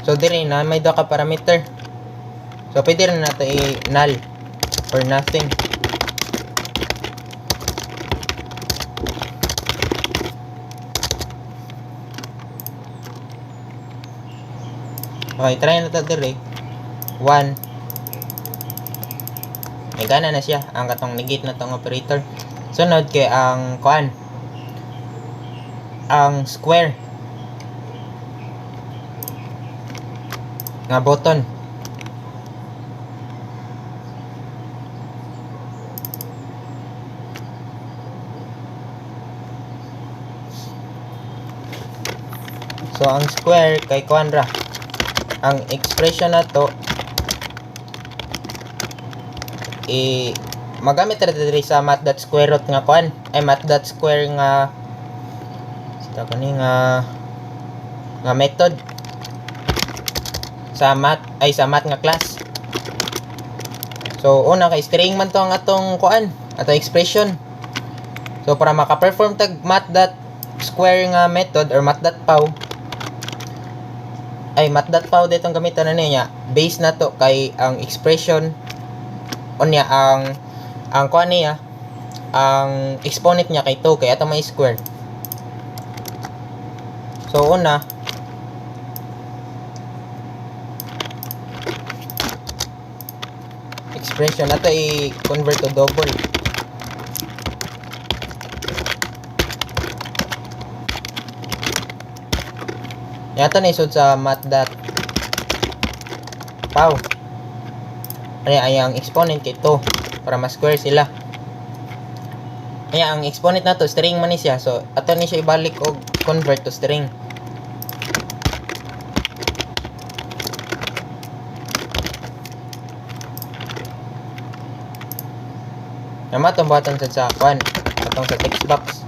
So diri na may duha ka parameter. So pwede rin nato i-null or nothing. Okay, try na ito dire. 1. May gana na siya. Ang katong negate na tong operator. Sunod kay ang kuan. ang square nga button. So ang square kay kuan ra, ang expression na to magamit ra diri sa math.square root nga kuan ay math.square nga sa kani nga method sa math nga class. So una kay string man to ang atong kuan, atong expression. So para maka-perform tag math.square nga method or math.pow ditong gamitan na niya, base na to kay ang expression unya ang kuan niya, ang exponent niya kay 2 kay ato may square. So una expression nato i-convert to double. Yato na isod sa math.pow. Ay ang exponent kay 2 para ma-square sila. Ay ang exponent nato string man ni siya. So ato ni siya ibalik og convert to string. Namatong button sa kuan atong sa text box.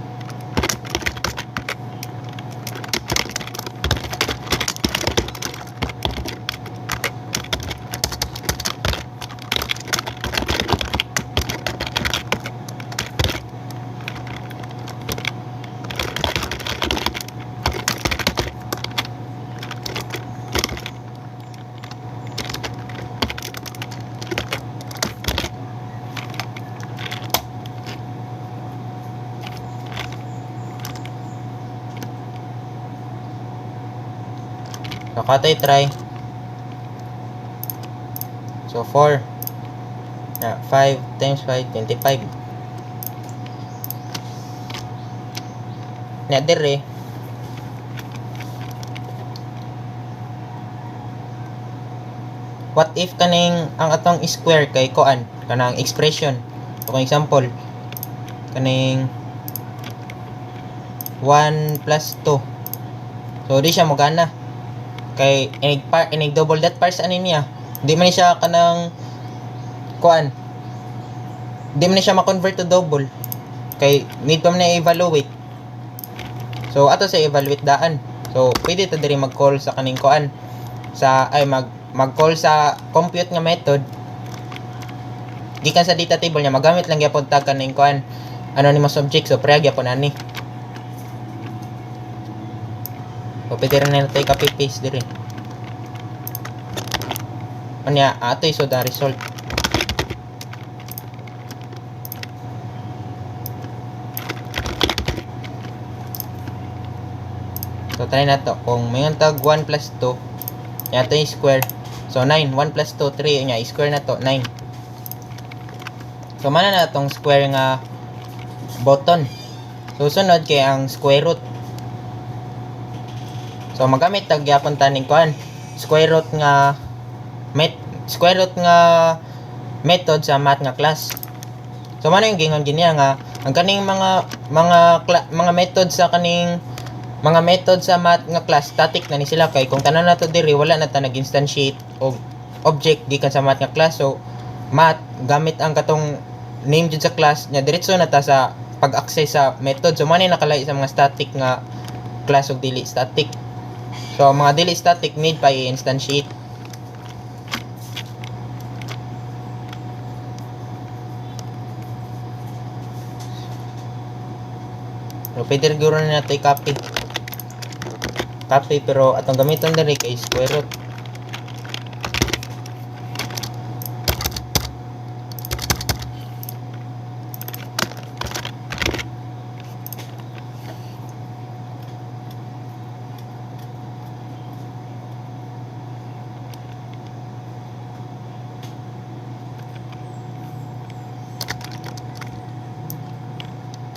So katay try. So 4 5 times 5 25. Na dire what if kaning ang atong square kay kuan kanang expression. So kung example kaning 1 plus 2. So di siya mogana kay inig double that parts ani niya. Di man siya kanang kuan. Di man siya ma-convert to double. Kay need pa man na evaluate. So ato sa evaluate daan. So pwede ta diri mag-call sa kaning kuan sa mag-call sa compute nga method. Gikan sa data table niya magamit lang gyapon tag kaning kuan anonymous object. So pre gyapon ani. So, pwede rin na tayo copy paste diri. Kanya, ato iso da result. So, try na to. Kung may tag 1 plus 2, yato yung square. So, 9. 1 plus 2, 3. Nya, square na to, 9. So, mana na itong square nga button. Susunod kay ang square root. So magamit tag gyapon taning kuan square root nga method sa math nga class. So mano yung gingon ginya nga ang kaning mga method sa kaning mga method sa math nga class static na ni sila kay kung tanan nato diri wala na ta nag-instantiate og object gikan sa math nga class. So math gamit ang katong name jud sa class nya diretso na ta sa pag-access sa method. So mano nakalay sa mga static nga class ug dili static. So, mga dili static need pa i-instantiate. So, pwede rin guro na natin i-copy. Copy, pero atong gamiton na rin kay square root.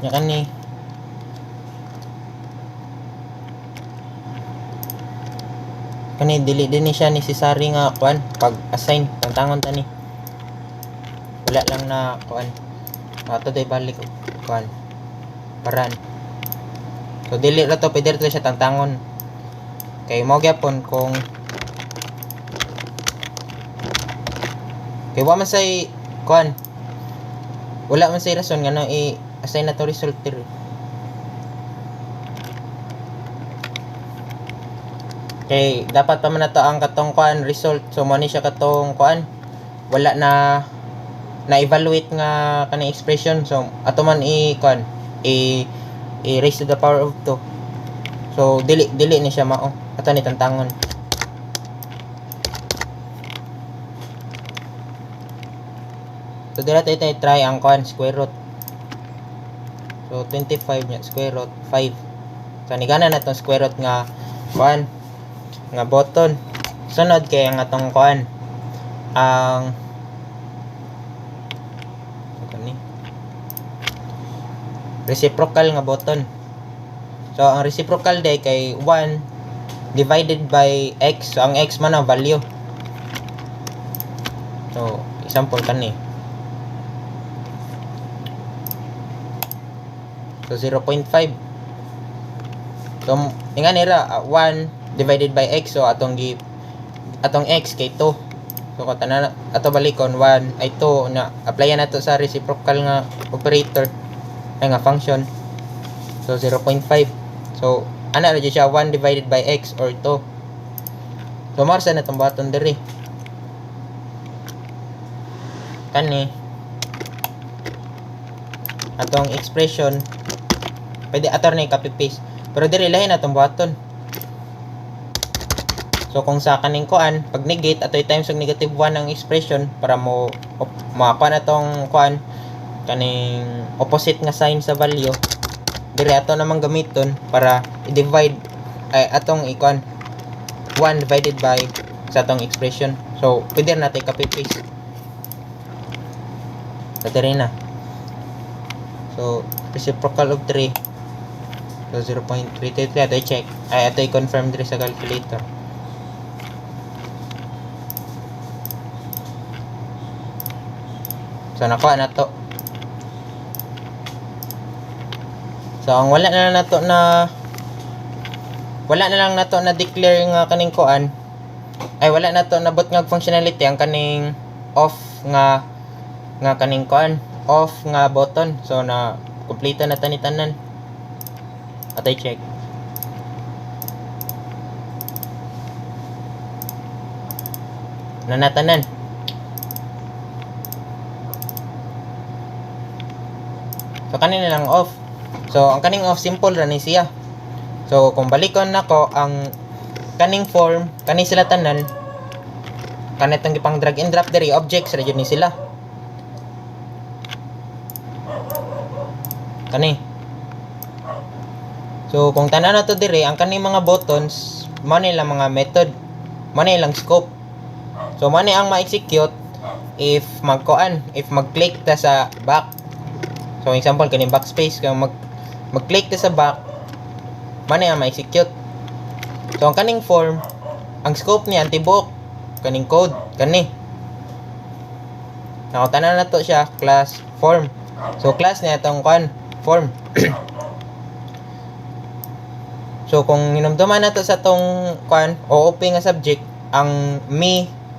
Yan ni ni dili din ni siya necessary nga kuan pag assign tantangon tani. Wala lang na kuan. Ato day balik kuan. Paran. So dili ra to pwede ra to siya tantangon. Kay mo gyapon kung kay wa man say kuan. Wala man say rason nga no i-assign na to result diri. Kay dapat pa man nato ang katong kuan result. So mo ni siya katong kuan wala na evaluate nga kanang expression. So ato man kuan i raise to the power of 2. So dili ni siya mao. Ato ni tantangon. So dira tayo try ang kuan square root. So 25 nya square root 5. So nigana na tong square root nga kuan nga button. Sunod kay ang atong kuan ang kani reciprocal nga button. So ang reciprocal day kay 1 divided by x. So ang x man ang value. So example kani. So 0.5. So ingan nira 1 divided by x. So atong x kay 2. So katanan ato balikon 1 ay 2 na applyan nato sa reciprocal nga operator ay nga function. So 0.5. So ana ra siya 1 divided by x or 2. So marsa na tong button diri. Kani atong expression pwede ator na i-copy paste. Pero diri lahi na tong button. So kung sa kaning kuan pag negate atoy times og negative 1 ang expression para mo mapa na tong kuan kaning opposite nga sign sa value. Diri ato namang gamiton para i-divide ay atong ikuan 1 divided by sa atong expression. So pwede na natin copy paste. So diri na. So reciprocal of 3. So 0.333 ato i-check. Ay ato i-confirm diri sa calculator. So nakuha na to. So ang wala na lang nato na declare nga kaning kuan ay wala na to nabot nga functionality ang kaning off nga kaning kuan off nga button. So na kompleto na tanan. Atay check. Nanatanan. So kanina lang off. So ang kaning off simple ra ni siya. So kung balikon nako ang kaning form kani sila tanan kanitong gipang drag and drop diri objects ra jud ni sila. Kani. So kung tanan nato diri ang kaning mga buttons mo nila mga method, mo nilang scope. So mo ni ang ma-execute if mag-click ta sa back. So example kaning backspace kung mag-click ta sa back mani ang ma-execute. So ang kaning form ang scope niya tibuok kaning code kani. Nakutanan na to siya class form. So class niya tong form. So kung hinumduman nato sa tong OOP nga subject ang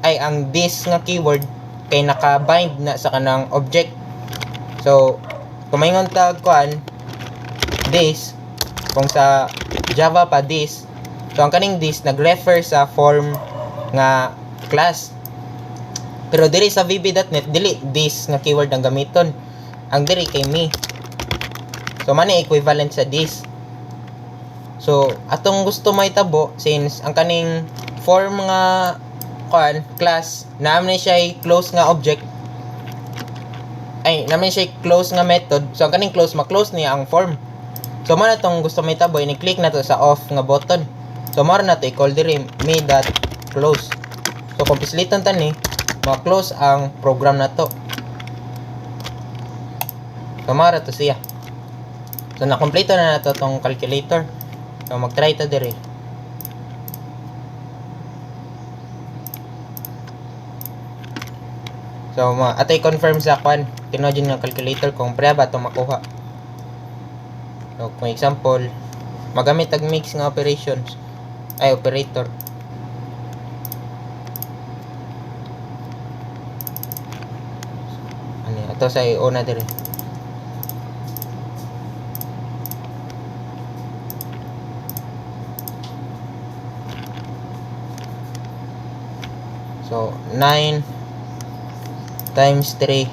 ang this nga keyword kay naka-bind na sa kanang object. So kung mayngon tag this kung sa Java pa this. So ang kaning this nag-refer sa form nga class. Pero diri sa VB.NET dili this nga keyword ang gamiton. Ang diri kay me. So man equivalent sa this. So atong gusto mahitabo since ang kaning form nga class naman siya close nga object ay naman siya close nga method. So ang kaning close ma-close niya ang form. So mo na tong gusto mahitabo ini-click na to sa off nga button. So mo na to i-call diri me.close. So kung pisliton tani ma-close ang program na to. So mara to siya. So na-complete na nato tong calculator. So mag-try ta diri. So atay confirm sa kwan tinodin nga calculator kung pre ba to makuha. So kung example magamit tag mix nga operations ay operator. Ani ato sa una dire. So 9 times 3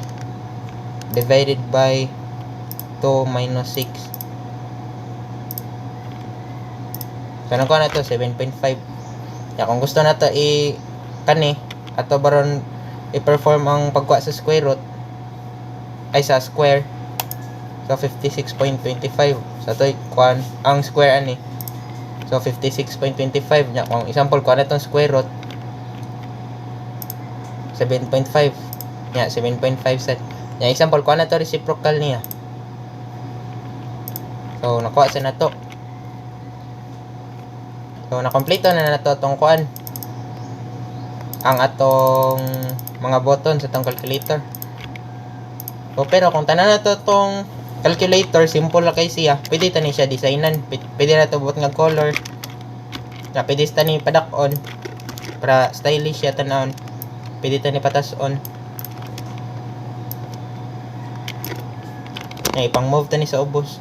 divided by 2 minus 6. So nakuha na to 7.5. Ya kung gusto na to kani ato baron i-perform ang pagkuha sa square root ay sa square. So 56.25. So to kuan ang square ani. So 56.25 nya kung example kuha na tong square root 7.5 nya 7.5 set nya example kuha na to reciprocal niya. So nakuha sa nato. So nakompleto na nato tong kuan ang atong mga button sa tong calculator. So pero kung tanan nato tong calculator simple ra kay siya, pwede tani siya designan, pwede na to buot nga color na pwede tani padak-on para stylish siya tanawon, pwede tani patas-on na ipang move tani sa ubos.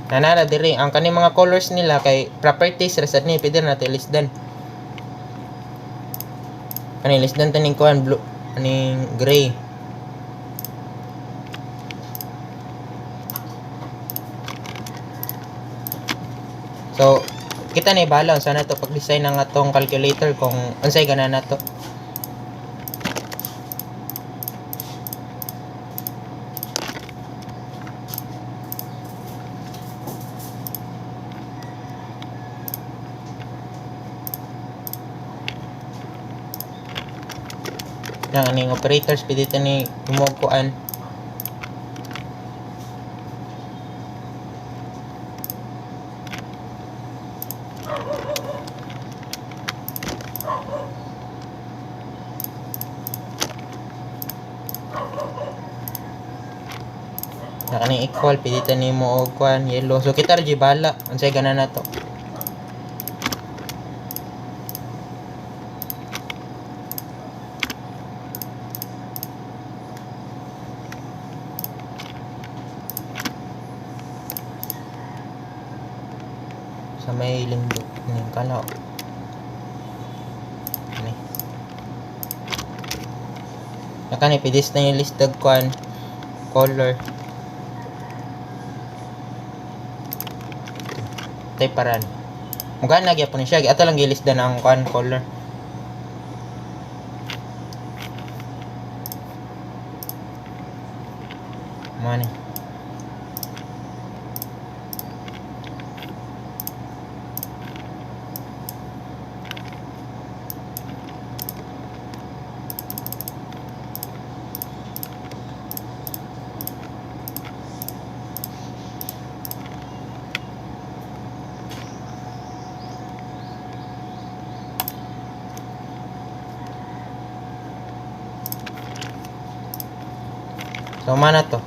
Nanara diri ang kani mga colors nila kay properties ra sad ni pwede na nato lisdan. Kani lisdan taning kuan blue aning gray. So kita na ibahaw sa nato pag-design ng atong calculator kung unsay gana nato. Nang aning operators pwede tani tumukuan. Na kaning equal pwede tani mo og kuan yellow. So kita ra jud bala unsay gana nato. Sa may lindot ning kalaw. Ani. Nakani pwede na yung list of kuan color. Tay paran. Mugan lagi po ni siya. Ato lang gilist na ang kuan color. Mani. So mana to?